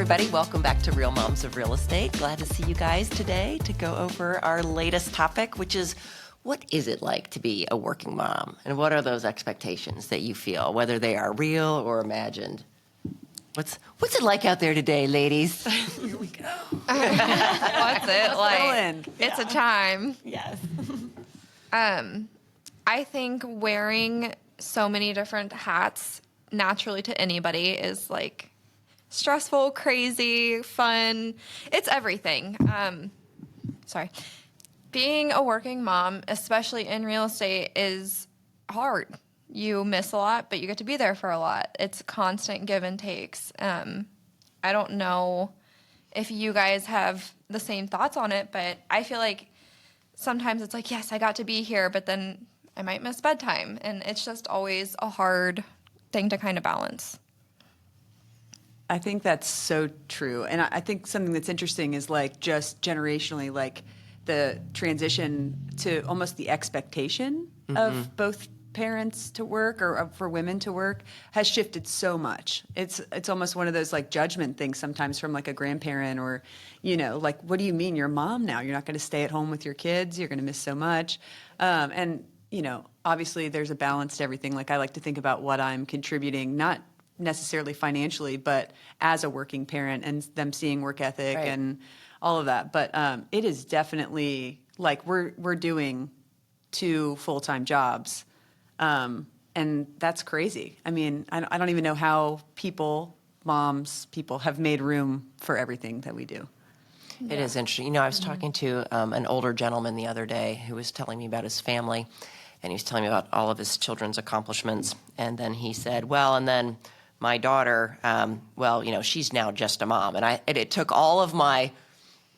everybody. Welcome back to Real Moms of Real Estate. Glad to see you guys today to go over our latest topic, which is what is it like to be a working mom? And what are those expectations that you feel, whether they are real or imagined? What's it like out there today, ladies? Here we go. What's it like? It's a time. Yes. I think wearing so many different hats naturally to anybody is like stressful, crazy, fun. It's everything. Being a working mom, especially in real estate, is hard. You miss a lot, but you get to be there for a lot. It's constant give and takes. I don't know if you guys have the same thoughts on it, but I feel like sometimes it's like, yes, I got to be here, but then I might miss bedtime. And it's just always a hard thing to kind of balance. I think that's so true. And I think something that's interesting is like just generationally, like the transition to almost the expectation of both parents to work or for women to work has shifted so much. It's almost one of those like judgment things sometimes from like a grandparent or, you know, like, what do you mean you're a mom now? You're not going to stay at home with your kids. You're going to miss so much. And, you know, obviously there's a balance to everything. Like I like to think about what I'm contributing, not necessarily financially, but as a working parent and them seeing work ethic and all of that. But it is definitely like we're doing 2 full-time jobs. And that's crazy. I mean, I don't even know how people have made room for everything that we do. It is interesting. You know, I was talking to an older gentleman the other day who was telling me about his family, and he was telling me about all of his children's accomplishments. And then he said, well, and then my daughter, well, you know, she's now just a mom. And it took all of my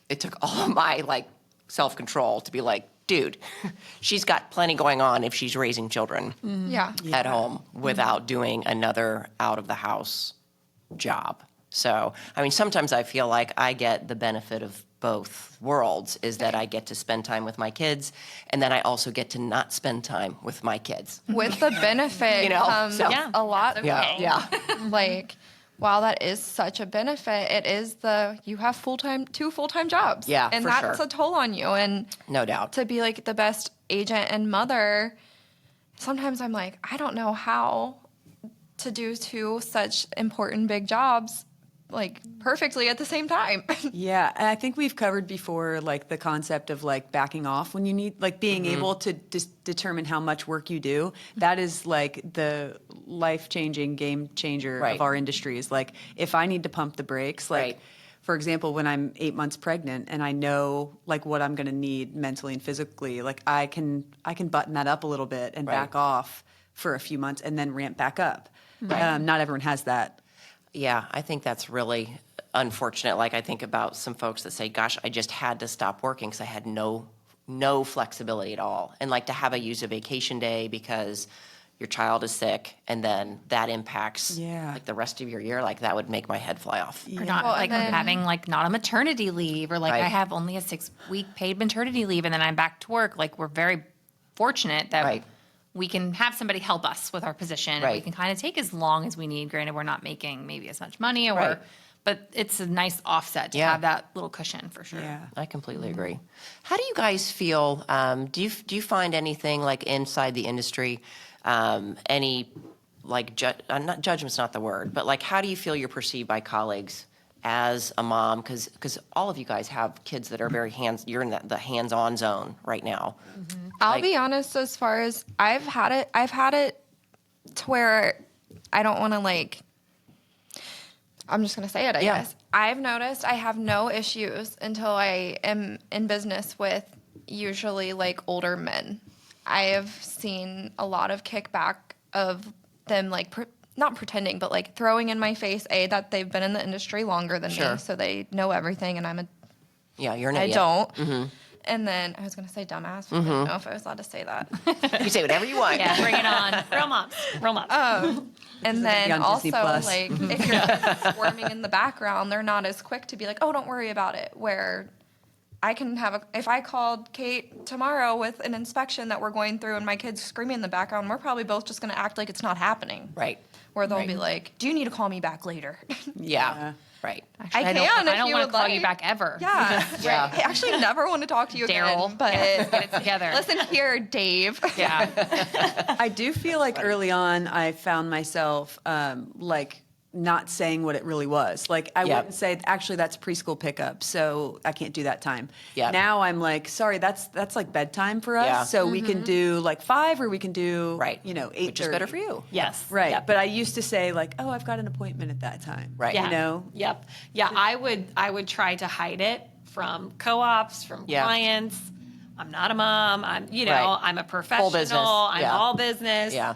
like self-control to be like, dude, she's got plenty going on if she's raising children at home without doing another out-of-the-house job. So, I mean, sometimes I feel like I get the benefit of both worlds, is that I get to spend time with my kids, and then I also get to not spend time with my kids. With the benefit You know, comes so- a lot. Yeah. Like, while that is such a benefit, it is you have 2 full-time jobs. Yeah, and for that's sure. a toll on you. And No doubt. to be like the best agent and mother, sometimes I'm like, I don't know how to do 2 such important big jobs like perfectly at the same time. Yeah, and I think we've covered before, like the concept of like backing off when you need, like being able to determine how much work you do. That is like the life-changing game changer of our industry. Is like if I need to pump the brakes, like for example, when I'm 8 months pregnant and I know like what I'm going to need mentally and physically, like I can button that up a little bit and back off for a few months and then ramp back up. Not everyone has that. Yeah, I think that's really unfortunate. Like I think about some folks that say, gosh, I just had to stop working because I had no flexibility at all. And like to have a use a vacation day because your child is sick and then that impacts like the rest of your year, like that would make my head fly off. Or not like having like not a maternity leave or like I have only a 6-week paid maternity leave and then I'm back to work. Like we're very fortunate that we can have somebody help us with our position. And we can kind of take as long as we need. Granted, we're not making maybe as much money but it's a nice offset to have that little cushion for sure. Yeah, I completely agree. How do you guys feel? Do you find anything like inside the industry, any like not judgment's not the word, but like how do you feel you're perceived by colleagues as a mom? Because all of you guys have kids that are very you're in the hands-on zone right now. I'll be honest, as far as I've had it to where I don't want to like, I'm just going to say it, I guess. I've noticed I have no issues until I am in business with usually like older men. I have seen a lot of kickback of them like not pretending, but like throwing in my face, that they've been in the industry longer than me, so they know everything, and I'm you're an I idiot. don't. And then I was going to say dumbass. But I didn't know if I was allowed to say that. You say whatever you want. Yeah, bring it on. Real moms. And then also, like, if you're squirming in the background, they're not as quick to be like, oh, don't worry about it. Where I can if I called Kate tomorrow with an inspection that we're going through and my kid's screaming in the background, we're probably both just going to act like it's not happening. Right. Where they'll be like, do you need to call me back later? Yeah. Right. Actually, I can I if don't you want would to call you like. back ever. Yeah. Yeah. I actually never want to talk to you Daryl. again. But Get it together. listen here, Dave. Yeah. I do feel like early on I found myself like not saying what it really was. Like I Yep. wouldn't say actually that's preschool pickup, so I can't do that time. Yep. Now I'm like, sorry, that's like bedtime for us. Yeah. So we can do like 5 or we can do Right. 8:30. Which is better for you. Yes. Right. Yep. But I used to say like, oh, I've got an appointment at that time. Right. Yeah. You know? Yep. Yeah. I would try to hide it from co-ops, from Yeah. clients. I'm not a mom. I'm, Right. I'm a professional. business. I'm Yeah. all business. Yeah.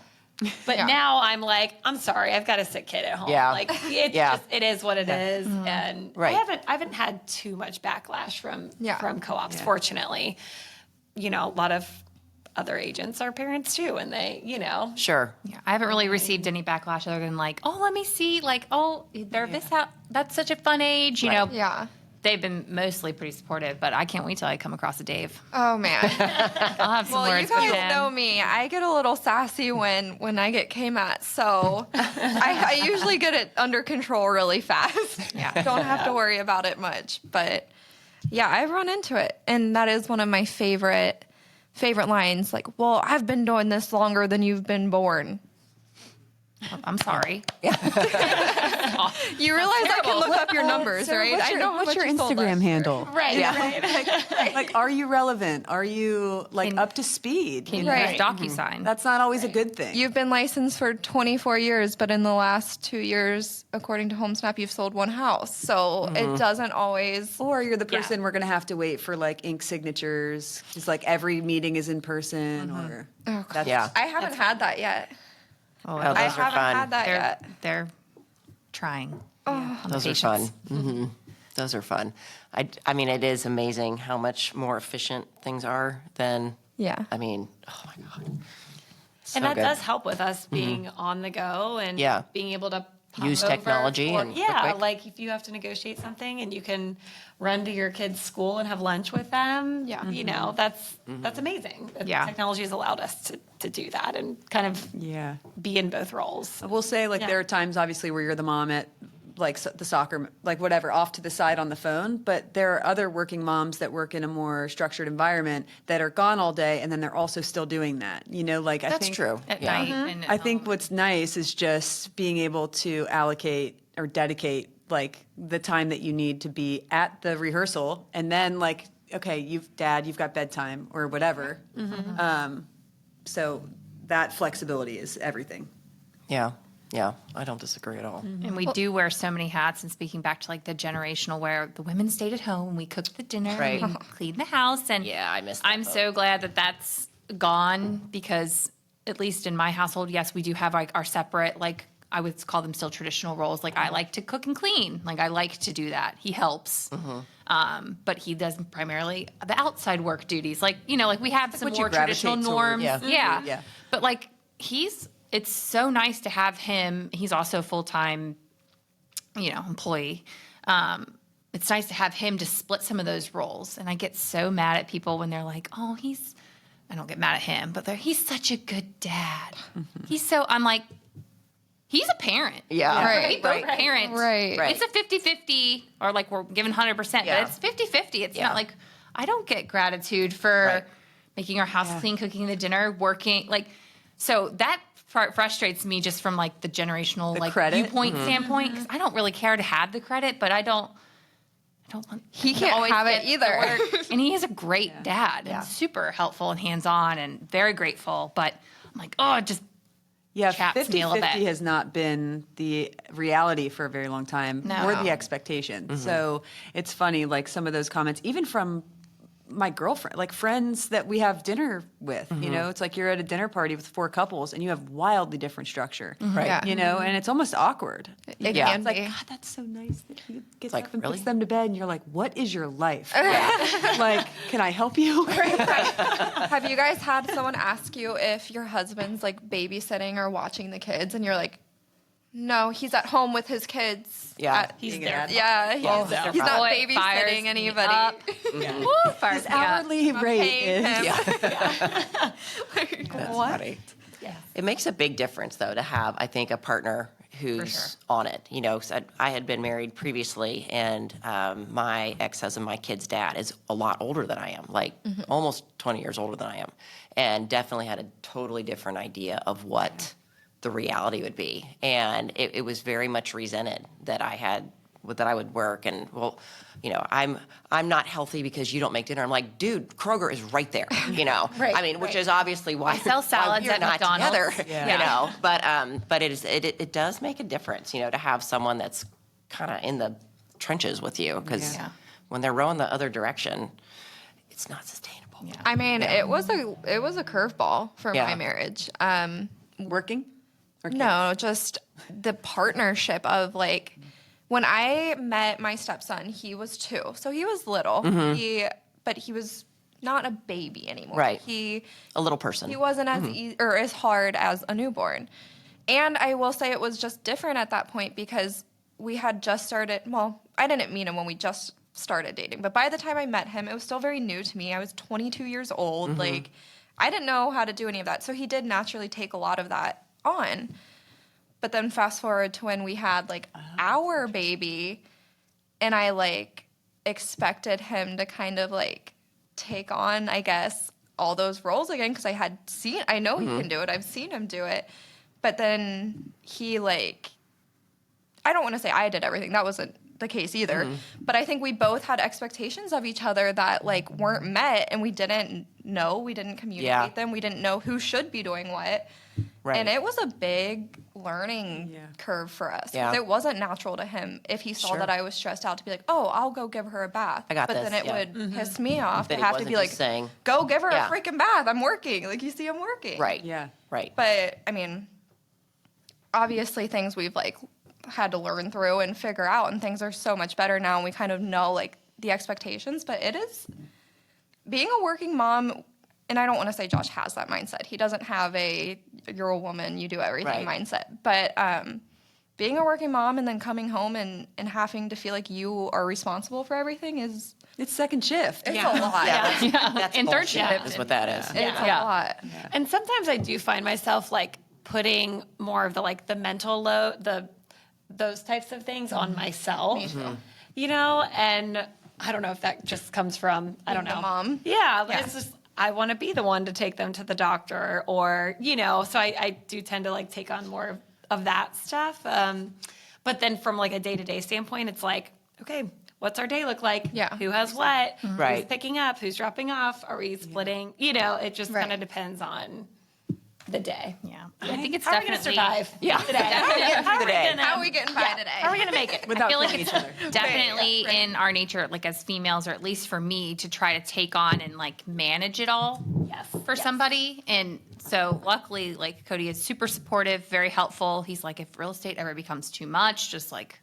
But Yeah. now I'm like, I'm sorry, I've got a sick kid at home. Yeah. Like it Yeah. just it is what it is. And Right. I haven't had too much backlash from Yeah. co-ops, Yeah. fortunately. A lot of other agents are parents too, and they, Sure. Yeah, I haven't really received any backlash other than like, oh, let me see, like, oh, they're this out. That's such a fun age, you know. Yeah. They've been mostly pretty supportive, but I can't wait till I come across a Dave. Oh man. I'll have some Well, you words with guys him. know me. I get a little sassy when I get came at, so I usually get it under control really fast. Yeah. Don't have to worry about it much. But yeah, I've run into it, and that is one of my favorite lines. Like, well, I've been doing this longer than you've been born. I'm sorry. You realize I can look up your numbers, So right? What's I your, know how what's much your you sold Instagram last handle? Right. Yeah. Like, are you relevant? Are you like Can- up to speed? Can You you know? Right. use DocuSign? That's not always a good thing. You've been licensed for 24 years, but in the last 2 years, according to HomeSnap, you've sold one house. So it doesn't always. Or you're the person we're going to have to wait for like ink signatures. It's like every meeting is in person or Oh, that's, Yeah. I haven't had that yet. Oh, Oh, I those are haven't fun. had that they're yet. they're trying. on the Those are patience. fun. Those are fun. I mean, it is amazing how much more efficient things are than. Yeah. I mean, oh my God. So And that good. does help with us being on the go and Yeah. being able to pop Use over technology for- and yeah, quick. like if you have to negotiate something and you can run to your kid's school and have lunch with them. Yeah. That's amazing. That Yeah. technology has allowed us to do that and kind of yeah. be in both roles. I will say like Yeah. there are times obviously where you're the mom at like the soccer, like whatever, off to the side on the phone. But there are other working moms that work in a more structured environment that are gone all day, and then they're also still doing that. You know, like I That's think true. At Yeah. night. And at I think home. what's nice is just being able to allocate or dedicate like the time that you need to be at the rehearsal, and then like, okay, you've got bedtime or whatever. So that flexibility is everything. Yeah. Yeah. I don't disagree at all. And we do wear so many hats. And speaking back to like the generational where the women stayed at home, we cooked the dinner, Right. we cleaned the house, and Yeah, I miss that I'm boat. so glad that that's gone because at least in my household, yes, we do have like our separate like I would call them still traditional roles. Like I like to cook and clean. Like I like to do that. He helps. But he does primarily the outside work duties. Like, like we have some what you more traditional gravitate toward. norms. Yeah. Yeah. Yeah. But like it's so nice to have him. He's also a full-time, employee. It's nice to have him to split some of those roles. And I get so mad at people when they're like, oh, I don't get mad at him, but he's such a good dad. I'm like, he's a parent. Yeah. Right. We both parent. Right. Right. It's a 50-50 or like we're given 100%, Yeah. but it's 50-50. It's Yeah. not like I don't get gratitude for Right. making our house clean, cooking the dinner, working. Like, so that part frustrates me just from like the generational The like credit? viewpoint standpoint. 'Cause I don't really care to have the credit, but I don't want He to can't always have it get the either. work. And he is a great dad Yeah. and super helpful and hands-on and very grateful. But I'm like, oh, it just Yeah, chaps me a little 50-50 bit. has not been the reality for a very long time, No. or the expectation. So it's funny, like some of those comments, even from my girlfriend, like friends that we have dinner with, it's like you're at a dinner party with 4 couples and you have wildly different structure, Right. Yeah. and it's almost awkward. It Yeah. can It's like, be. God, that's so nice that he gets like, up and really? puts them to bed, and you're like, what is your life? Like, can I help you? Have you guys had someone ask you if your husband's like babysitting or watching the kids, and you're like, no, he's at home with his kids. Yeah. He's Being there. an Yeah, he's not Boy, babysitting fires me anybody. up. Woo, fires His me up. hourly rate paying is him. That's What? funny. It makes a big difference, though, to have, I think, a partner who's on it. You know, 'cause I had been married previously, and my ex-husband, my kid's dad, is a lot older than I am, like almost 20 years older than I am, and definitely had a totally different idea of what the reality would be. And it was very much resented that I would work and, well, you know, I'm not healthy because you don't make dinner. I'm like, dude, Kroger is right there, you know. Right, I mean, which is obviously why sell salads we're at not McDonald's. together, you know. But it does make a difference, you know, to have someone that's kind of in the trenches with you, because when they're rowing the other direction, it's not sustainable. Yeah. I mean, it was a curveball for my marriage. Working? Or No, just the partnership of like, when I met my stepson, he was 2, so he was little. But he was not a baby anymore. Right. He A little person. He wasn't as or as hard as a newborn. And I will say it was just different at that point because we had just started. Well, I didn't meet him when we just started dating, but by the time I met him, it was still very new to me. I was 22 years old. Like, I didn't know how to do any of that. So he did naturally take a lot of that on. But then fast forward to when we had like our baby, and I like expected him to kind of like take on, I guess, all those roles again, because I know he can do it. I've seen him do it. But then he like, I don't want to say I did everything. That wasn't the case either. But I think we both had expectations of each other that like weren't met, and we didn't know. We didn't communicate them. We didn't know who should be doing what. Right. And it was a big learning curve for us. Yeah. It wasn't natural to him if he saw that I was stressed out to be like, oh, I'll go give her a bath. I got but this, then it would piss me off That to he have to wasn't be like, just saying, go give her Yeah. a freaking bath. I'm working. Like, you see, I'm working. Right. Yeah. Right. But I mean, obviously things we've like had to learn through and figure out, and things are so much better now, and we kind of know like the expectations. But it is being a working mom, and I don't want to say Josh has that mindset. He doesn't have a you're a woman, you do everything mindset. But being a working mom and then coming home and having to feel like you are responsible for everything is It's second shift. it's a lot. That's And third bullshit, shift. is what that is. It's a lot. And sometimes I do find myself like putting more of the mental load, those types of things on myself. You know, and I don't know if that just comes from I don't The know. mom. Yeah, it's just I want to be the one to take them to the doctor, or you know, so I do tend to like take on more of that stuff. But then from like a day-to-day standpoint, it's like, okay, what's our day look like? Yeah. Who has what? Right. Who's picking up? Who's dropping off? Are we splitting? You know, it just kind of depends on the day. Yeah. I think it's How are we gonna definitely survive? Yeah, today. How are we getting by today? How are we gonna make it? Without I feel like killing it's each other. definitely in our nature, like as females, or at least for me, to try to take on and like manage it all for somebody. And so luckily, like Cody is super supportive, very helpful. He's like, if real estate ever becomes too much, just like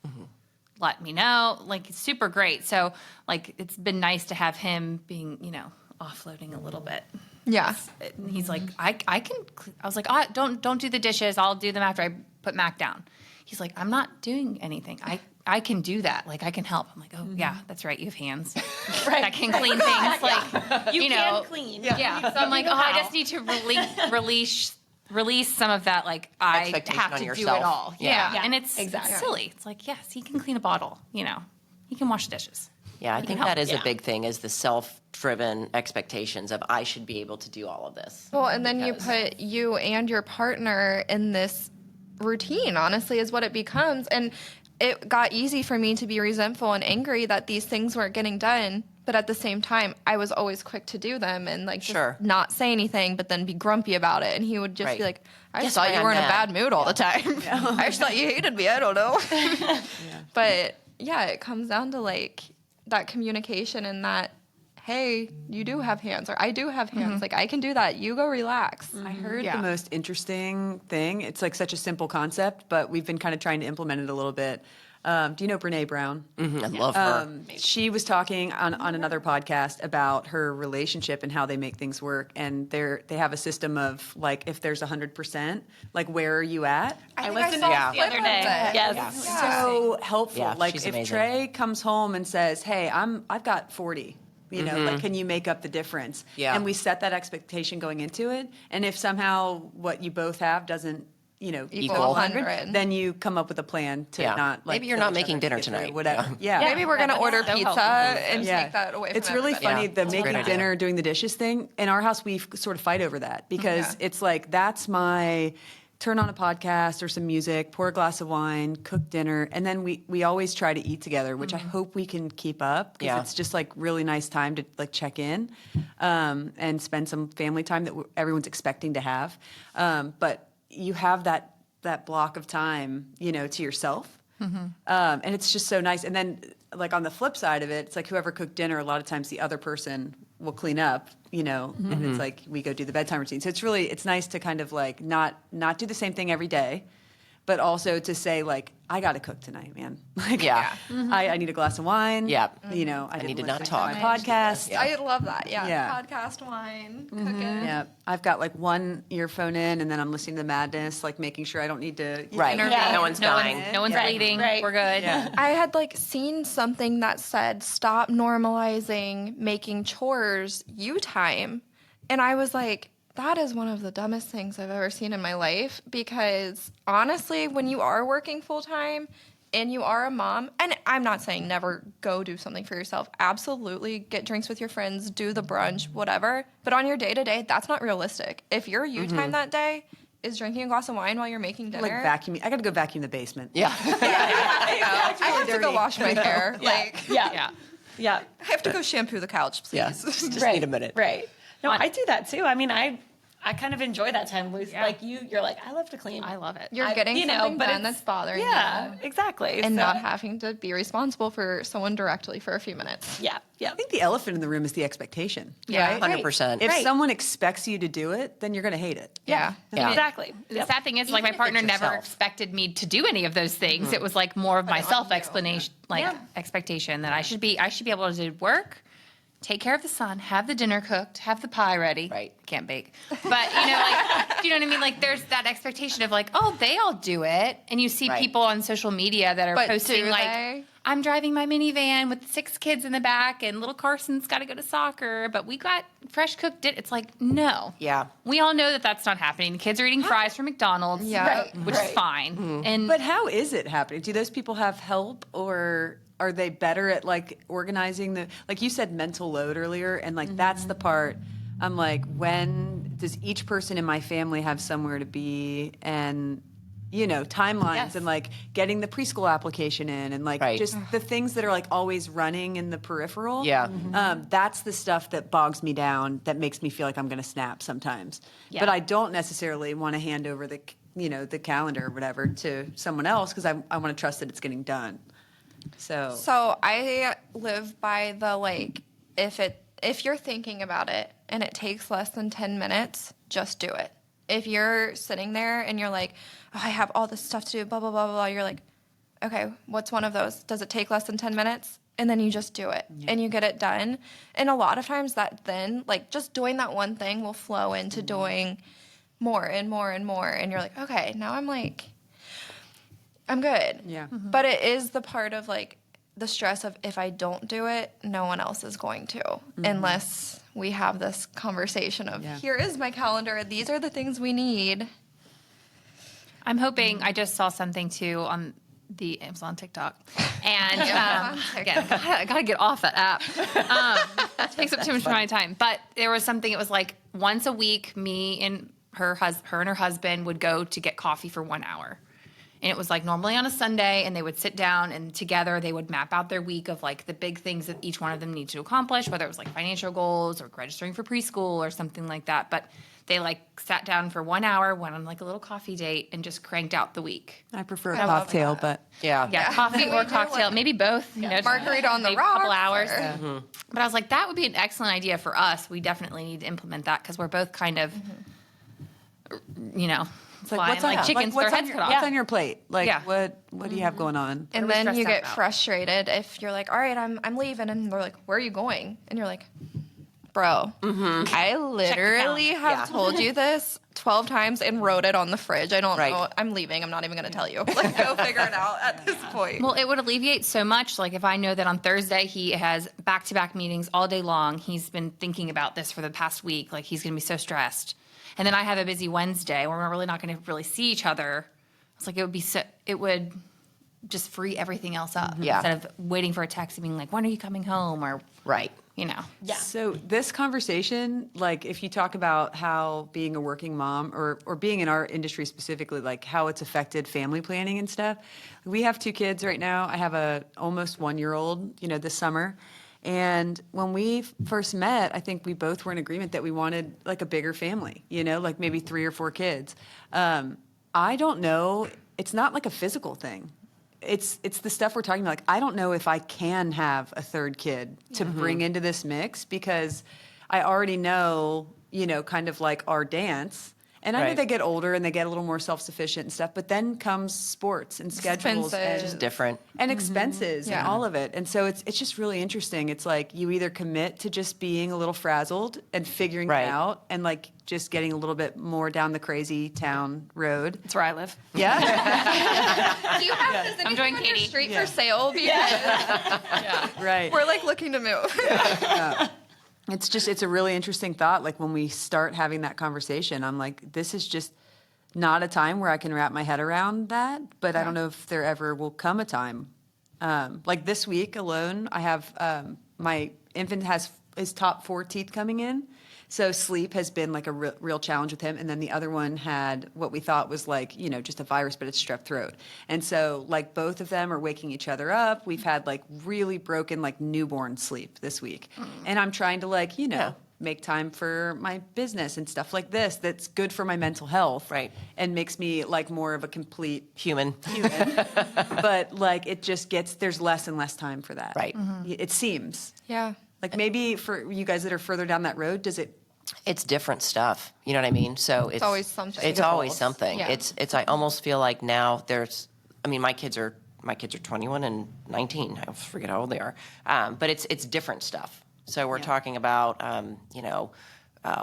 let me know. Like, it's super great. So like, it's been nice to have him being, you know, offloading a little bit. Yeah. And he's like, I can. I was like, don't do the dishes. I'll do them after I put Mac down. He's like, I'm not doing anything. I can do that. Like, I can help. I'm like, oh yeah, that's right. You have hands that can clean things. Like, you know, can clean. yeah. So I'm like, I just need to release some of that. Like, I Expectation have on to yourself. do it all. Yeah. Yeah. And it's Exactly. silly. It's like, yes, he can clean a bottle. You know, he can wash dishes. Yeah, I think help. that is a Yeah. big thing, is the self-driven expectations of I should be able to do all of this. Well, and then you Because- put you and your partner in this routine, honestly, is what it becomes. And it got easy for me to be resentful and angry that these things weren't getting done. But at the same time, I was always quick to do them and like just Sure. not say anything, but then be grumpy about it. And he would just Right. be like, I Guess just thought why you I'm were in a mad." bad mood all the time. I just thought you hated me. I don't know. But yeah, it comes down to like that communication and that, hey, you do have hands, or I do have hands. Like, I can do that. You go relax. I heard the most interesting thing. It's like such a simple concept, but we've been kind of trying to implement it a little bit. Do you know Brene Brown? I love her. She was talking on another podcast about her relationship and how they make things work. And they have a system of like, if there's 100%, like, where are you at? I think listened saw to a it the clip other of day. it. Yes. So helpful. Yeah, like, she's if amazing. Trey comes home and says, hey, I've got 40. You know, like, can you make up the difference? Yeah. And we set that expectation going into it. And if somehow what you both have doesn't equal 100, 100. then you come up with a plan to Yeah. not like Maybe you're kill not each making other, dinner get through tonight. whatever. Yeah. Yeah. Maybe we're gonna that's order so pizza helpful. and Yeah. take that away from It's really everybody. funny, the That's a great making idea. dinner, doing the dishes thing. In our house, we sort of fight over that because Yeah. it's like, that's my turn on a podcast or some music, pour a glass of wine, cook dinner, and then we always try to eat together, which I hope we can keep up because Yeah. it's just like really nice time to like check in and spend some family time that everyone's expecting to have. But you have that block of time, to yourself. And it's just so nice. And then like on the flip side of it, it's like whoever cooked dinner, a lot of times the other person will clean up, and it's like we go do the bedtime routine. So it's nice to kind of like not do the same thing every day, but also to say like, I got to cook tonight, man. Like, Yeah. I need a glass of wine. Yeah. I need didn't to not listen talk. my podcast. Yeah. I love that. Yeah. Yeah. Podcast wine, cooking. Yeah, I've got like one earphone in, and then I'm listening to madness, like making sure I don't need to. Right. Yeah. No one's dying. No one's Yeah. bleeding. Right. We're good. Yeah. I had like seen something that said stop normalizing making chores you time. And I was like, that is one of the dumbest things I've ever seen in my life because honestly, when you are working full time and you are a mom, and I'm not saying never go do something for yourself. Absolutely get drinks with your friends, do the brunch, whatever. But on your day to day, that's not realistic. If your you time that day is drinking a glass of wine while you're making dinner, Like vacuum. I got to go vacuum the basement. Yeah. I have to go wash my hair. Like, Yeah. Yeah. I have to go shampoo the couch, please. Yeah. Just need a minute. Right. No, I do that too. I mean, I kind of enjoy that time. Like you're like, I love to clean. I love it. You're getting something done it's- that's bothering you. Yeah, exactly. And So- not having to be responsible for someone directly for a few minutes. Yeah. Yeah. I think the elephant in the room is the expectation. Yeah. Right? 100%. If Right. someone expects you to do it, then you're going to hate it. Yeah. Yeah. Exactly. The Yep. sad thing is, like, my partner never yourself. expected me to do any of those things. It was like more of my self explanation, expectation that I should be able to do work, take care of the son, have the dinner cooked, have the pie ready. Right. Can't bake. But, do you know what I mean? Like, there's that expectation of like, oh, they all do it. And you see Right. people on social media that are But posting do like, they? I'm driving my minivan with 6 kids in the back and little Carson's got to go to soccer, but we got fresh cooked dinner. It's like, no. Yeah. We all know that that's not happening. The kids are eating fries from McDonald's, Yeah. Right, which is fine. And But how is it happening? Do those people have help, or are they better at like organizing like you said, mental load earlier, and like that's the part I'm like, when does each person in my family have somewhere to be, and timelines Yes. and like getting the preschool application in, and like Right. just the things that are like always running in the peripheral. Yeah. That's the stuff that bogs me down, that makes me feel like I'm going to snap sometimes. Yeah. But I don't necessarily want to hand over the calendar or whatever to someone else because I want to trust that it's getting done. So I live by the like, if you're thinking about it and it takes less than 10 minutes, just do it. If you're sitting there and you're like, oh, I have all this stuff to do, blah, blah, blah, blah, you're like, okay, what's one of those? Does it take less than 10 minutes? And then you just do it and you get it done. And a lot of times that then, like, just doing that one thing will flow into doing more and more and more. And you're like, okay, now I'm good. Yeah. But it is the part of like the stress of if I don't do it, no one else is going to, unless we have this conversation of Yeah. here is my calendar. These are the things we need. I'm hoping, I just saw something too it was on TikTok. And again, I gotta get off that app. It takes up too much of my time. But there was something, it was like once a week, me and her and her husband would go to get coffee for 1 hour. And it was like normally on a Sunday, and they would sit down and together they would map out their week of like the big things that each one of them needed to accomplish, whether it was like financial goals or registering for preschool or something like that. But they like sat down for 1 hour, went on like a little coffee date, and just cranked out the week. I prefer a I love cocktail, that. but Yeah. Yeah, coffee We or do cocktail, like- maybe both. You know, Margarita on the maybe a couple rocks, hours. or- But I was like, that would be an excellent idea for us. We definitely need to implement that because we're both kind of, it's like flying what's on, like chickens with what's their on heads your, cut off. what's on your plate? Like Yeah. what do you have going on? And What are we then you stressed get out about? frustrated if you're like, all right, I'm leaving. And they're like, where are you going? And you're like, bro, I literally have Yeah. told you this 12 times and wrote it on the fridge. I don't Right. know. I'm leaving. I'm not even going to tell you. Like, go figure it out at this point. Well, it would alleviate so much. Like if I know that on Thursday he has back-to-back meetings all day long, he's been thinking about this for the past week. Like he's going to be so stressed. And then I have a busy Wednesday where we're really not going to really see each other. It's like, it would just free everything else up. Yeah. Instead of waiting for a text and being like, when are you coming home? Or, Right. Yeah. So this conversation, like if you talk about how being a working mom or being in our industry specifically, like how it's affected family planning and stuff. We have 2 kids right now. I have a almost 1-year-old, this summer. And when we first met, I think we both were in agreement that we wanted like a bigger family, like maybe 3 or 4 kids. I don't know. It's not like a physical thing. It's the stuff we're talking about. Like, I don't know if I can have a 3rd kid to bring into this mix because I already know, kind of like our dance. And I know Right. they get older and they get a little more self-sufficient and stuff, but then comes sports and schedules Expenses. Just different. and expenses and Yeah. all of it. And so it's just really interesting. It's like you either commit to just being a little frazzled and figuring Right. it out and like just getting a little bit more down the crazy town road. That's where I live. Yeah. Do you have this I'm joining on your Katie. street for sale? Because Right. we're like looking to move. It's a really interesting thought. Like when we start having that conversation, I'm like, this is just not a time where I can wrap my head around that. But I don't know if there ever will come a time. Like this week alone, I have my infant has his top 4 teeth coming in. So sleep has been like a real challenge with him. And then the other one had what we thought was like, just a virus, but it's strep throat. And so like both of them are waking each other up. We've had like really broken like newborn sleep this week. And I'm trying to like, make time for my business and stuff like this that's good for my mental health. Right. And makes me like more of a complete Human. human. But like it just there's less and less time for that. Right. It seems. Yeah. Like maybe for you guys that are further down that road, does it? It's different stuff. You know what I mean? So it's always something. It's It always evolves. something. Yeah. It's I almost feel like now my kids are 21 and 19. I forget how old they are. But it's different stuff. So we're talking about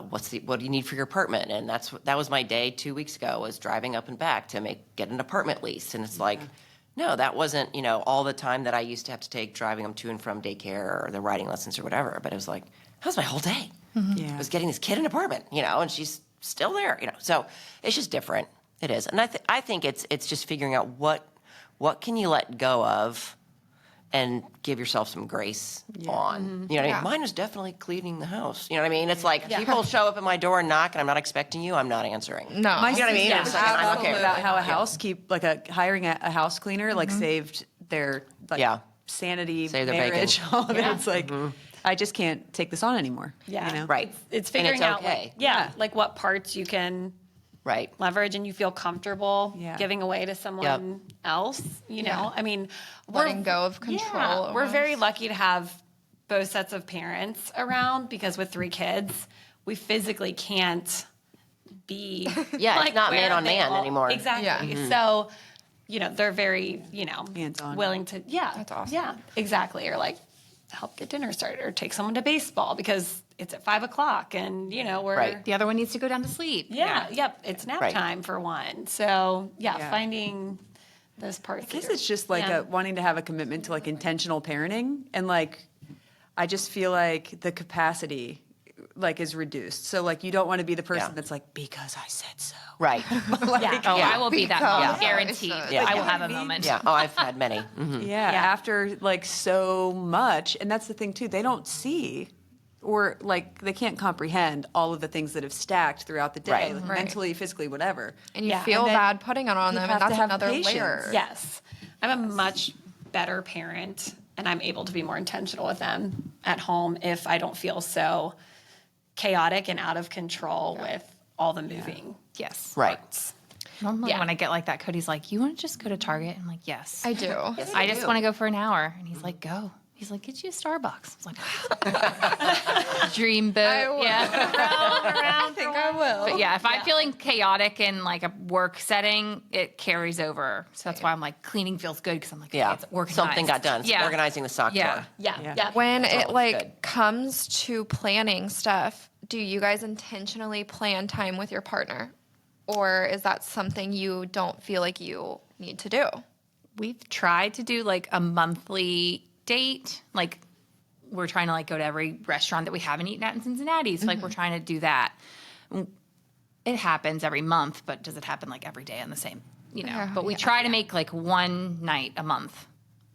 what do you need for your apartment? And that was my day 2 weeks ago, was driving up and back to get an apartment lease. And it's like, no, that wasn't, all the time that I used to have to take driving them to and from daycare or the riding lessons or whatever. But it was like, that was my whole day. Yeah. I was getting this kid an apartment, and she's still there, So it's just different. It is. And I think it's just figuring out what can you let go of and give yourself some grace on. You know what I Yeah. mean? Mine was definitely cleaning the house. You know what I mean? It's like people show up at my door and knock and I'm not expecting you, I'm not answering. No. You know what I mean? Yeah. It's like, I don't care. About how a housekeep, like hiring a house cleaner, like saved their like Yeah. sanity, Save their marriage, bacon. all of it. It's like I just can't take this on anymore. Yeah. Right. It's And figuring out okay. like what parts you can Right. leverage and you feel comfortable Yeah. giving away to someone else. You know, I mean, Letting go of control we're very almost. lucky to have both sets of parents around because with 3 kids, we physically can't be Yeah, it's not where man on they man all- anymore. Exactly. Yeah. So, they're very, Hands-on. willing to, That's awesome. Yeah, exactly. Or like help get dinner started or take someone to baseball because it's at 5:00 and, we're. Right. the other one needs to go down to sleep. Yeah, yep. It's nap Right. time for one. So, Yeah. finding those parts. I guess it's just like wanting to have a commitment to like intentional parenting, and like I just feel like the capacity like is reduced. So like you don't want to be the person Yeah. that's like, because I said so. Right. Yeah. Oh, I will be that mom, Because- guaranteed. Yeah. I will have a moment. Yeah. Oh, I've had many. Yeah, after like so much. And that's the thing too, they don't see or like they can't comprehend all of the things that have stacked throughout the day, Right. like Right. mentally, physically, whatever. And you Yeah. feel And then bad putting it on you them, have and to that's have another patience. layer. Yes. I'm a much better parent and I'm able to be more intentional with them at home if I don't feel so chaotic and out of control with all the moving. Yes. Right. Normally, Yeah. when I get like that, Cody's like, "You want to just go to Target?" I'm like, "Yes." I do. I just want to go for an hour, and he's like, "Go." He's like, "Get you a Starbucks." I was like, "Dream boat." I will. Yeah. I think I will. But yeah, if I'm feeling chaotic in like a work setting, it carries over. So that's why I'm like, cleaning feels good because I'm like, Yeah. okay, it's organized. Something got done. It's Yeah. organizing the sock Yeah. drawer. Yeah. Yeah. Yeah. When it all like good. comes to planning stuff, do you guys intentionally plan time with your partner? Or is that something you don't feel like you need to do? We've tried to do like a monthly date. Like we're trying to like go to every restaurant that we haven't eaten at in Cincinnati. So like we're trying to do that. it happens every month, but does it happen like every day on the same, Yeah. but we try to make like one night a month.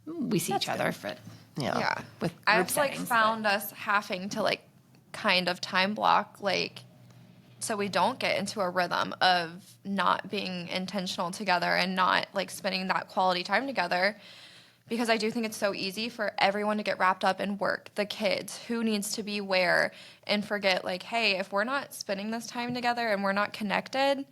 We see each other, but Yeah. with group I've like settings, found us having to like kind of time block, like, so we don't get into a rhythm of not being intentional together and not like spending that quality time together. Because I do think it's so easy for everyone to get wrapped up in work, the kids, who needs to be where, and forget like, hey, if we're not spending this time together and we're not connected,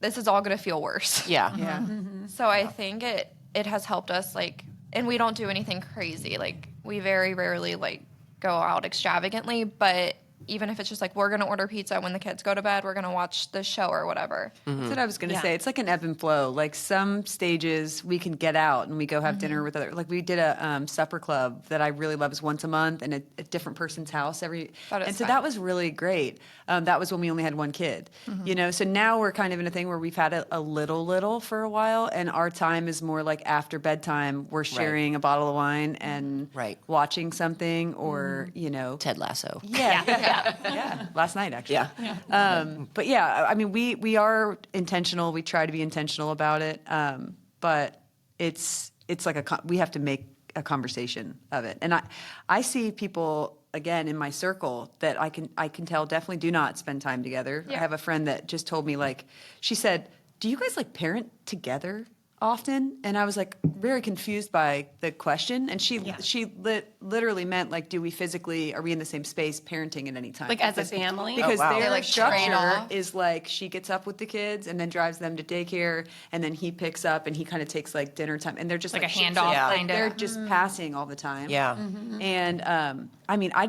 this is all going to feel worse. Yeah. Yeah. So I think it has helped us, like, and we don't do anything crazy. Like, we very rarely like go out extravagantly, but even if it's just like we're going to order pizza when the kids go to bed, we're going to watch this show or whatever. That's what I was going to Yeah. say. It's like an ebb and flow. Like some stages we can get out and we go have dinner with other. Like we did a supper club that I really love. Is once a month and a different person's house every. That is And so fun. that was really great. That was when we only had one kid. You know. So now we're kind of in a thing where we've had a little for a while, and our time is more like after bedtime. We're sharing a bottle of wine and Right. watching something, or you know. Ted Lasso. Yeah. Last night, actually. Yeah. But yeah, I mean, we are intentional. We try to be intentional about it. But it's like we have to make a conversation of it. And I see people again in my circle that I can tell definitely do not spend time together. I have a friend that just told me, like, she said, "Do you guys like parent together often?" And I was like very confused by the question. And she literally meant like, are we in the same space parenting at any time? Like as a family? Because wow. their They, like, trade structure off. is like she gets up with the kids and then drives them to daycare, and then he picks up and he kind of takes like dinner time, and they're just Like a shit- handoff Yeah. like, kind of. they're just passing all the time. Yeah. And I mean, I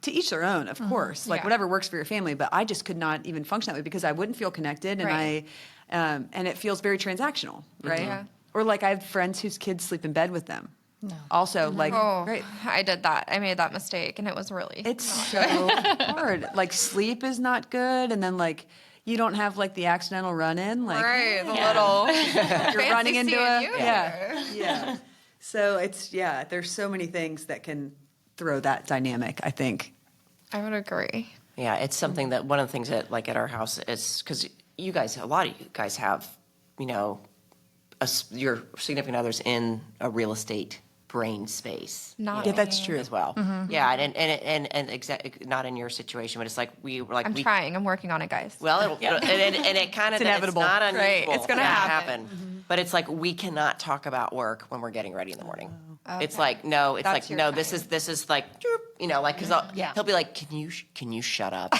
to each their own, of course, like Yeah. whatever works for your family. But I just could not even function that way because I wouldn't feel connected, and Right. and it feels very transactional, right? Yeah. Or like I have friends whose kids sleep in bed with them. No. Also, like, Oh, right. I did that. I made that mistake, and it was really. It's so hard. Like sleep is not good, and then like you don't have like the accidental run in, like right, the little. you're running into seeing a you yeah. So it's there's so many things that can throw that dynamic, I think. I would agree. Yeah, it's something that one of the things that like at our house is because a lot of you guys have, you know, your significant others in a real estate brain space. Not Yeah, me. that's true. As well. Yeah, and not in your situation, but it's like I'm trying. I'm working on it, guys. Well, and it kind of It's inevitable. It's not unusual. Right, it's gonna for that to happen. But it's like we cannot talk about work when we're getting ready in the morning. It's Okay. like no, it's That's like your no. kind. This is like you know like because he'll be like, can you shut up?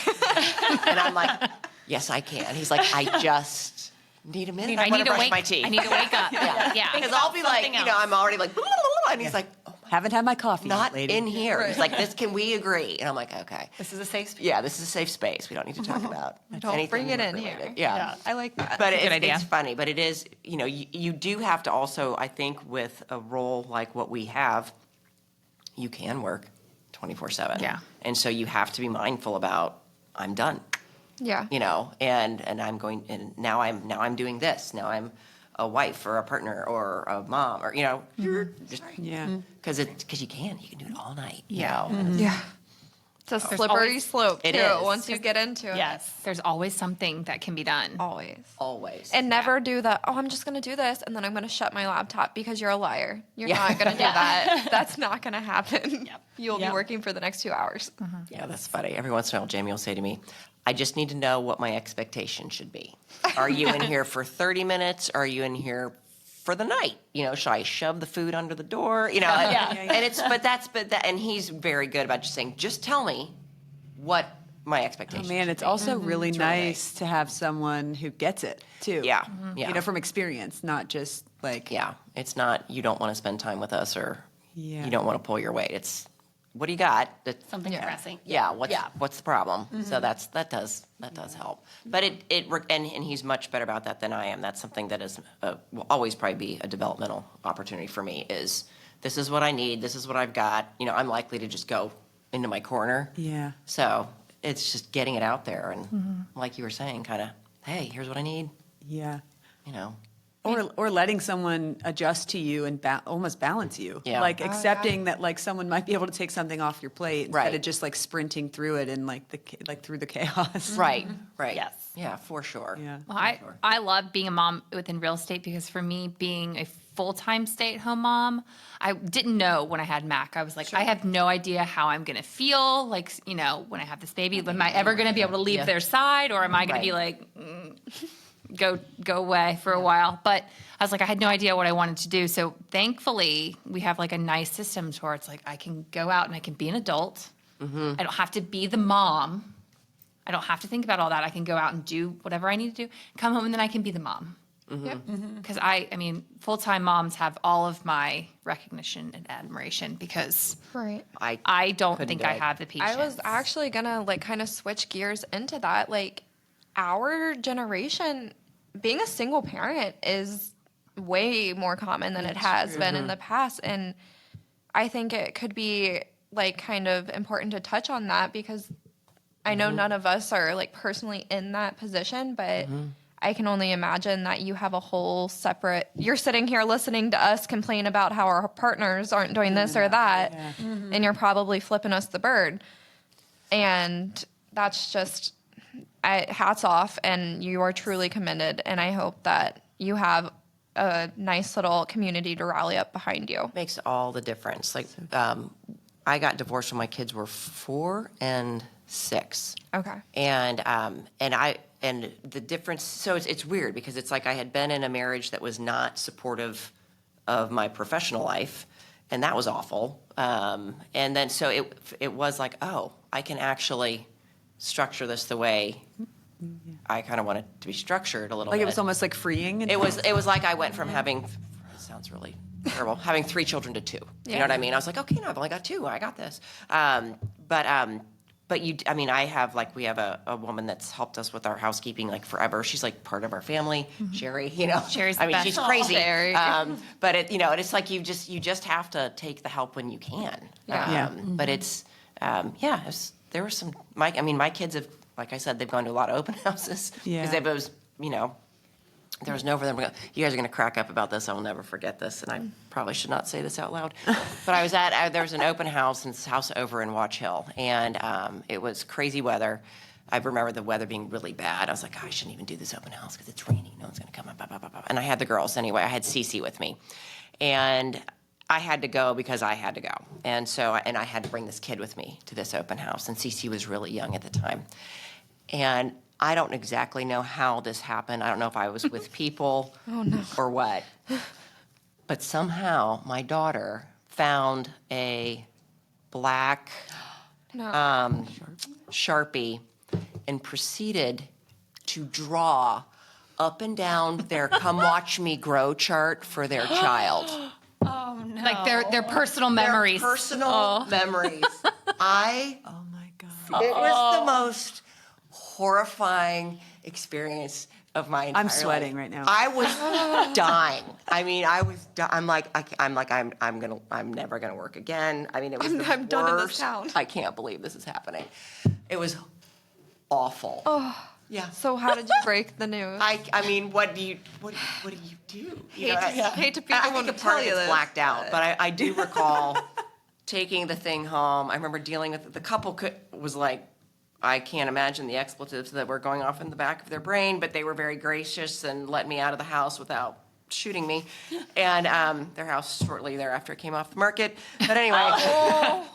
And I'm like, yes, I can. He's like, I just need a minute. I, I want need to to brush wake. my teeth. I need to wake up. Yeah. Because I'll be like, something you know, else. I'm already like, and he's like, oh, Haven't had my coffee, not lady. in here. He's like, this, can we agree? And I'm like, okay. This is a safe space. Yeah, this is a safe space. We don't need to talk about Don't anything bring it in work-related. here. Yeah. I like that. But a good idea. it's funny, but it is, you know, you do have to also, I think, with a role like what we have, you can work 24/7. Yeah. And so you have to be mindful about, I'm done, Yeah. you know, and I'm going, and now I'm doing this. Now I'm a wife or a partner or a mom or, you know, you're just, Yeah. because you can do it all night, you Yeah. know. and Yeah. It's a slippery always- slope too. It is. Once you get into it. Yes. There's always something that can be done. Always. Always. And never do the, oh, I'm just going to do this and then I'm going to shut my laptop, because you're a liar. You're not going to do that. That's not going to happen. You'll be Yep. working for the next 2 hours. Yeah, that's funny. Every once in a while, Jamie will say to me, I just need to know what my expectation should be. Are you in here for 30 minutes? Are you in here for the night? You know, should I shove the food under the door? You know, and he's very good about just saying, just tell me what my expectation Oh, man, should it's be. also really It's really nice to have someone who gets it too. Yeah, yeah. You know, from experience, not just like Yeah, it's not, you don't want to spend time with us or Yeah. you don't want to pull your weight. It's, what do you got? Something pressing. Yeah, what's the problem? So that does help. But and he's much better about that than I am. That's something that is will always probably be a developmental opportunity for me. Is this is what I need? This is what I've got. You know, I'm likely to just go into my corner. Yeah. So it's just getting it out there and like you were saying, kind of, hey, here's what I need. Yeah. You know. Or letting someone adjust to you and almost balance you. Yeah. Like Oh, accepting that like someone might be able to take something off your plate instead Right. of just like sprinting through it and like through the chaos. Right, right. Yes. Yeah, for sure. Yeah. Well, I love being a mom within real estate because for me, being a full-time stay-at-home mom, I didn't know when I had Mac. I was like, I have no idea how I'm going to feel. Like, when I have this baby, am I ever going to be able to leave their side, or am I going to be like, go away for a while? But I was like, I had no idea what I wanted to do. So thankfully, we have like a nice system to where it's like I can go out and I can be an adult. I don't have to be the mom. I don't have to think about all that. I can go out and do whatever I need to do, come home, and then I can be the mom. Yep. Because I mean, full-time moms have all of my recognition and admiration because Right. I don't couldn't think do I it. have the patience. I was actually gonna like kind of switch gears into that. Like our generation, being a single parent is way more common than it has been in the past. And I think it could be like kind of important to touch on that because I know none of us are like personally in that position, but I can only imagine that you have a whole separate, you're sitting here listening to us complain about how our partners aren't doing this or that, and you're probably flipping us the bird. And that's just, hats off, and you are truly commended. And I hope that you have a nice little community to rally up behind you. Makes all the difference. Like, I got divorced when my kids were 4 and 6. Okay. And the difference, so it's weird because it's like I had been in a marriage that was not supportive of my professional life, and that was awful. And then so it was like, oh, I can actually structure this the way I kind of want it to be structured a little Like bit. it was almost like freeing. It was like I went from having, it sounds really terrible, having 3 children to 2. You know what I mean? I was like, okay, no, I've only got 2. I got this. But I have like, we have a woman that's helped us with our housekeeping like forever. She's like part of our family, Sherry, Sherry's I the mean, best. she's crazy. Sherry. But it's like you just have to take the help when you can. Yeah. But there were some, my kids have, like I said, they've gone to a lot of open houses. Yeah. Because there was no for them. You guys are going to crack up about this. I will never forget this, and I probably should not say this out loud. But there was an open house in this house over in Watch Hill, and it was crazy weather. I remember the weather being really bad. I was like, I shouldn't even do this open house because it's raining. No one's going to come up. Blah, blah, blah, blah. And I had the girls anyway. I had Cece with me, and I had to go because I had to go. And I had to bring this kid with me to this open house, and Cece was really young at the time. And I don't exactly know how this happened. I don't know if I was with people or what. But somehow my daughter found a black Sharpie and proceeded to draw up and down their come watch me grow chart for their child. Oh no. Like their personal memories. Their personal memories. Oh my God. It was the most horrifying experience of my entire I'm sweating life. right now. I was dying. I mean, I'm never gonna work again. I mean, it was the I'm done in this worst. town. I can't believe this is happening. It was awful. Yeah. So how did you break the news? I mean, what do you do? You know, hate to be the I one think to a part tell of you it's this, blacked out, but I do recall taking the thing home. I remember dealing with the couple was like, I can't imagine the expletives that were going off in the back of their brain, but they were very gracious and let me out of the house without shooting me. And their house shortly thereafter came off the market. But anyway,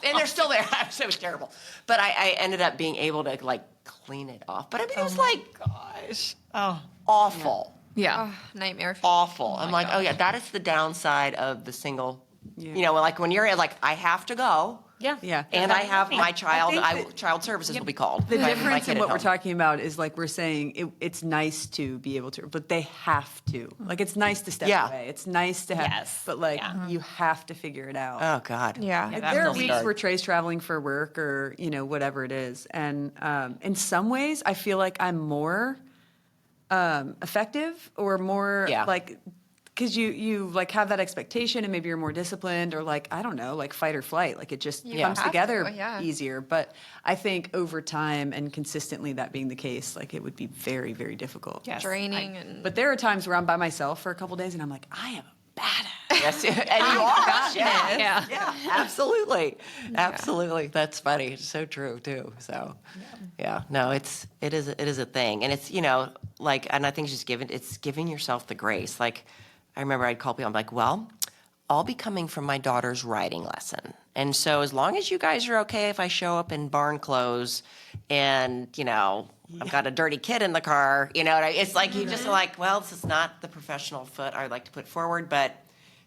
and they're still there. So it was terrible. But I ended up being able to like clean it off. But I mean, it was like, Gosh. Oh. awful. Yeah. Nightmare. Awful. I'm like, oh yeah, that is the downside of the single, like when you're like, I have to go. Yeah. Yeah. And I have my child, think that- child services will be called. The My difference kid in at what we're home. talking about is like we're saying it's nice to be able to, but they have to. Like it's nice to step Yeah. away. It's nice to have, Yes. but like Yeah. you have to figure it out. Oh God. Yeah. Like, that there are feels weeks dark. where Trey's traveling for work or whatever it is, and in some ways I feel like I'm more effective or more Yeah. like because you like have that expectation and maybe you're more disciplined or like, I don't know, like fight or flight. Like it just comes have together to, yeah. easier. But I think over time and consistently that being the case, like it would be very, very difficult. Yes. Draining and But there are times where I'm by myself for a couple days and I'm like, I am a badass. Yes, and you are. Yeah. Yeah, absolutely. Absolutely. That's funny. It's so true too. So yeah, no, it is a thing. And it's, like, and I think it's giving yourself the grace. Like I remember I'd call people, I'm like, well, I'll be coming from my daughter's writing lesson. And so as long as you guys are okay if I show up in barn clothes and, I've got a dirty kid in the car, it's like you just like, well, this is not the professional foot I would like to put forward, but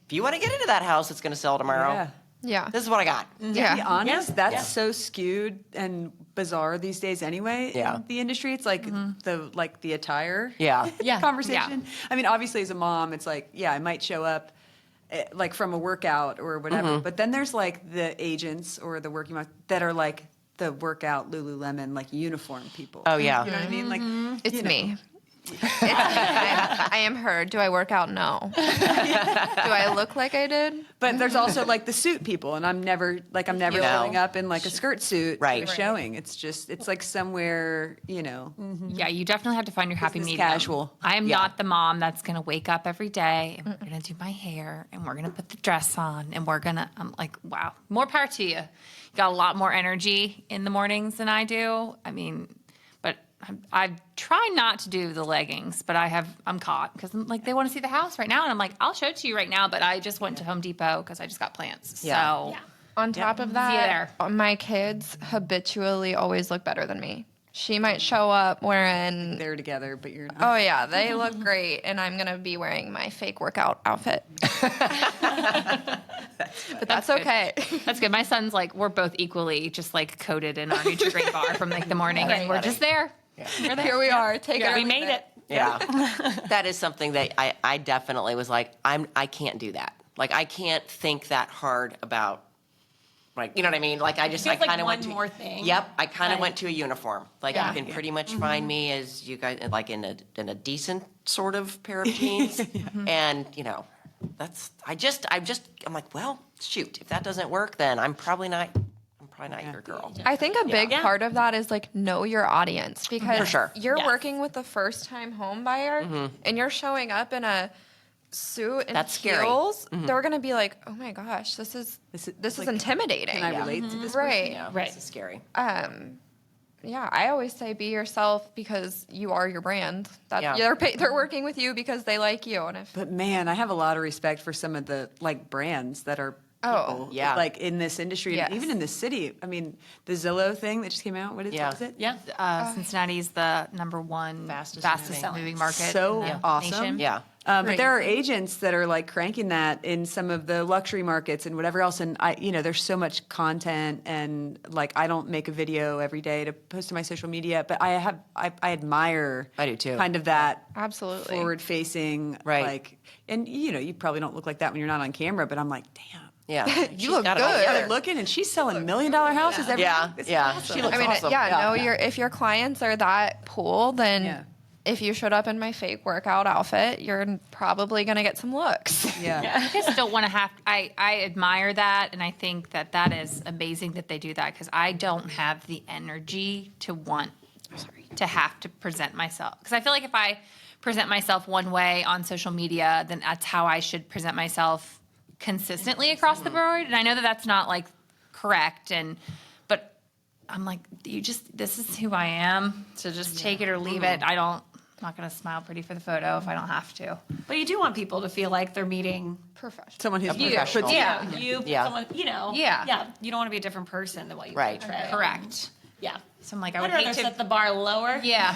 if you want to get into that house that's going to sell tomorrow, Yeah. yeah. this is what I got. Yeah. To be honest, that's Yeah. so skewed and bizarre these days anyway Yeah. in the industry. It's like the attire Yeah. Yeah. conversation. I mean, obviously as a mom, it's like, yeah, I might show up like from a workout or whatever, but then there's like the agents or the working moms that are like the workout Lululemon like uniform people. Oh, yeah. You know what I mean? Like It's me. I am her. Do I work out? No. Do I look like I did? But there's also like the suit people, and I'm never No. showing up in like a skirt suit Right. for showing. It's like somewhere, Yeah, you definitely have to find your happy Business medium. casual. I am Yeah. not the mom that's going to wake up every day and we're going to do my hair and we're going to put the dress on and I'm like, wow, more power to you. You got a lot more energy in the mornings than I do. I mean, but I try not to do the leggings, but I'm caught because like they want to see the house right now. And I'm like, I'll show it to you right now, but I just went to Home Depot because I just got plants. Yeah. So Yeah. On top of See you that, there. my kids habitually always look better than me. She might show up wearing, they're together, but you're not. oh yeah, they look great, and I'm gonna be wearing my fake workout outfit. But that's good. okay. That's good. My son's like, we're both equally just like coated in our Nutri-Grain bar from like the morning and we're just there. We're there. Here we are. Take it. or We leave made it. Yeah. That is something that I definitely was like, I can't do that. Like, I can't think that hard about, like, you know what I mean? Like, I Feels kind like of went one to. more thing. Yep. I kind of Right. went to a uniform. Like, Yeah. you can pretty much find me as you guys, like, in a decent sort of pair of jeans. And, I'm like, well, shoot, if that doesn't work, then I'm probably not your girl. I think a big Yeah. part of that is like know your audience because For sure. you're Yes. working with a first time home buyer and you're showing up in a suit and That's scary. heels. They're gonna be like, oh my gosh, this is like, intimidating. Can I relate to this? Right. Yeah, Right. This is scary. Yeah, I always say be yourself because you are your brand. Yeah. They're working with you because they like you, and if But man, I have a lot of respect for some of the like brands that are Oh, people, yeah. like in this industry, Yes. and even in this city. I mean, the Zillow thing that just came out. What Yeah. is it? Yeah. Cincinnati's the number one Fastest moving market. So in the awesome. nation. Yeah. But there are agents that are like cranking that in some of the luxury markets and whatever else. And there's so much content, and like I don't make a video every day to post to my social media, but I admire. I do too. Kind of that Absolutely. forward facing, Right. Like, and you probably don't look like that when you're not on camera, but I'm like, damn. Yeah. You look got it all good. together. They're looking, and she's selling $1 million houses every Yeah, week. It's yeah. awesome. She looks I mean, awesome. if your clients are that pool, then Yeah. if you showed up in my fake workout outfit, you're probably gonna get some looks. Yeah. I just don't want to have. I admire that, and I think that is amazing that they do that because I don't have the energy to want to have to present myself. Because I feel like if I present myself one way on social media, then that's how I should present myself consistently across the board. And I know that that's not like correct, but I'm like, this is who I am. So just take it or leave it. I'm not going to smile pretty for the photo if I don't have to. But you do want people to feel like they're meeting Professional. Someone who's You. professional. Yeah. Yeah. someone, Yeah. Yeah. You don't want to be a different person than what you Right. portray. Correct. Yeah. So I'm like, I I'd would rather hate to. set the bar lower. Yeah.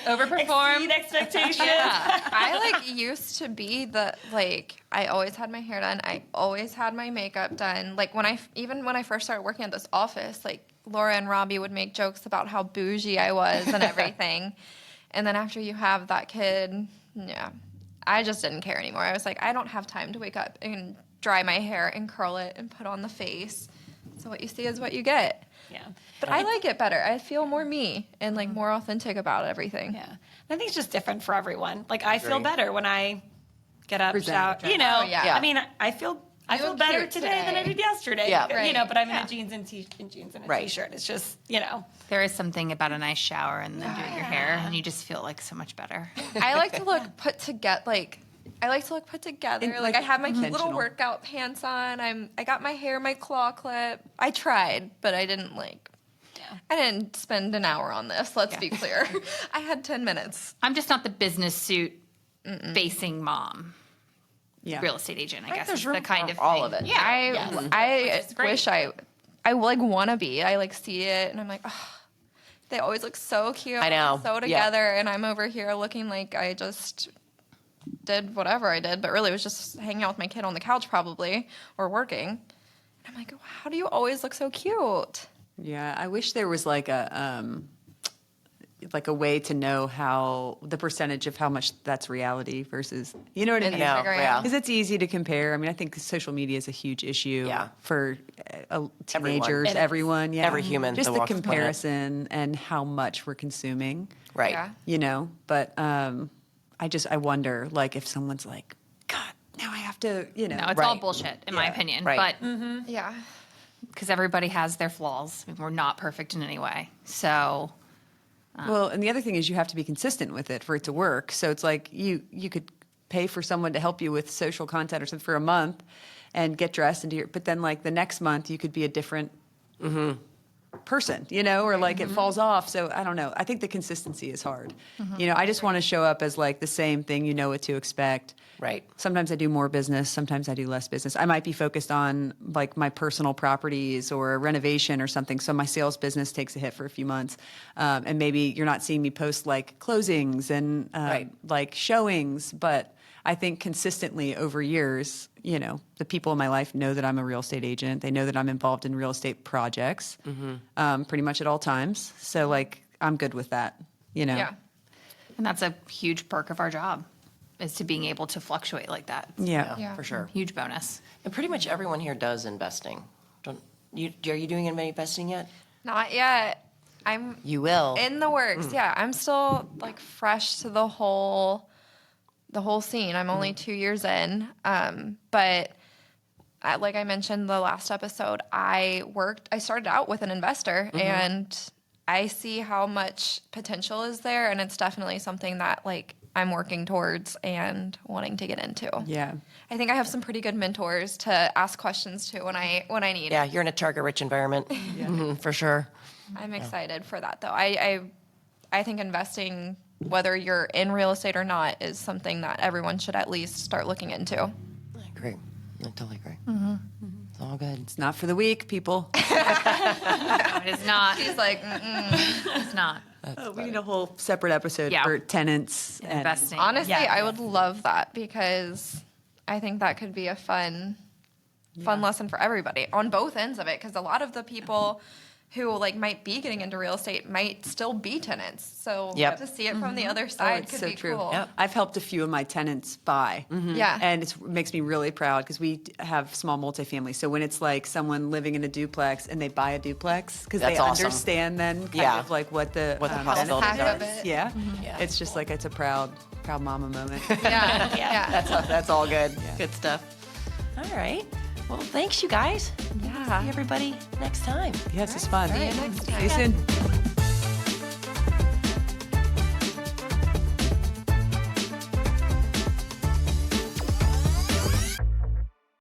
Overperform. Exceed expectations. I used to be I always had my hair done. I always had my makeup done. Like when I first started working at this office, like Laura and Robbie would make jokes about how bougie I was and everything. And then after you have that kid, yeah, I just didn't care anymore. I was like, I don't have time to wake up and dry my hair and curl it and put on the face. So what you see is what you get. Yeah. But I like it better. I feel more me and like more authentic about everything. Yeah. I think it's just different for everyone. Like I feel Agree. better when I get up, Present, shower. dress. You know, Oh, yeah. I mean, I feel look better cute today than I today. did yesterday. Yeah. You know, Right. but I'm in Yeah. a jeans and jeans and a Right. t-shirt. It's just, you know. There is something about a nice shower and then doing your hair, and you just feel like so much better. I like to look put together. And, Like I have my cute little intentional. workout pants on. I got my hair, my claw clip. I tried, but I didn't like. I didn't spend an hour on this. Let's be clear. I had 10 minutes. I'm just not the business suit facing mom. Yeah. Real estate agent, I guess. there's Is room the kind for of all thing. of it. Yeah. I is great. wish I like want to be. I like see it and I'm like, oh, they always look so cute. I know. So Yeah. together, and I'm over here looking like I just did whatever I did, but really it was just hanging out with my kid on the couch probably or working. And I'm like, how do you always look so cute? Yeah, I wish there was like a way to know how the percentage of how much that's reality versus, you know what I mean? know, Instagram. yeah. Because it's easy to compare. I mean, I think social media is a huge issue Yeah. for Everyone. teenagers, It is. everyone. Yeah, Every human Just that the walks the planet. comparison and how much we're consuming. Right. Yeah. You know, but I wonder, like, if someone's like, God, now I have to, you know. No, it's all Right. bullshit, in my Yeah. opinion. Right. But Yeah. because everybody has their flaws, we're not perfect in any way. So Well, and the other thing is you have to be consistent with it for it to work. So it's like you could pay for someone to help you with social content or something for a month and get dressed and but then like the next month you could be a different person, you know, or like it falls off. So I don't know. I think the consistency is hard. You know, I just want to show up as like the same thing, you know what to expect. Right. Sometimes I do more business, sometimes I do less business. I might be focused on like my personal properties or a renovation or something. So my sales business takes a hit for a few months. And maybe you're not seeing me post like closings and Right. like showings, but I think consistently over years, you know, the people in my life know that I'm a real estate agent. They know that I'm involved in real estate projects pretty much at all times. So like, I'm good with that, you know? Yeah. and that's a huge perk of our job, is to being able to fluctuate like that. Yeah. Yeah. For sure. Huge bonus. And pretty much everyone here does investing. Are you doing any investing yet? Not yet. I'm You will. in the works. Yeah, I'm still like fresh to the whole scene. I'm only 2 years in, but like I mentioned the last episode, I started out with an investor, and I see how much potential is there, and it's definitely something that like I'm working towards and wanting to get into. Yeah. I think I have some pretty good mentors to ask questions to when I need. Yeah, you're in a target-rich environment. For sure. I'm excited for that though. I think investing, whether you're in real estate or not, is something that everyone should at least start looking into. I agree. I totally agree. It's all good. It's not for the weak, people. No, it is not. He's like, It's not. We need a whole separate episode Yeah. for tenants and Investing. honestly, Yeah. I would love that because I think that could be a fun lesson for everybody on both ends of it. Because a lot of the people who like might be getting into real estate might still be tenants. So Yep. to see it from the other Oh, side it's could so be true. cool. Yep. I've helped a few of my tenants buy. Yeah. And it makes me really proud because we have small multifamily. So when it's like someone living in a duplex and they buy a duplex because they That's awesome. understand then kind Yeah. of like what the possibilities Half are. of it. Yeah. Yeah. It's just like it's a proud mama moment. Yeah. Yeah. That's all good. Good stuff. All right. Well, thanks, you guys. Yeah. See everybody next time. Yes, it's fun. See you next time. See you soon.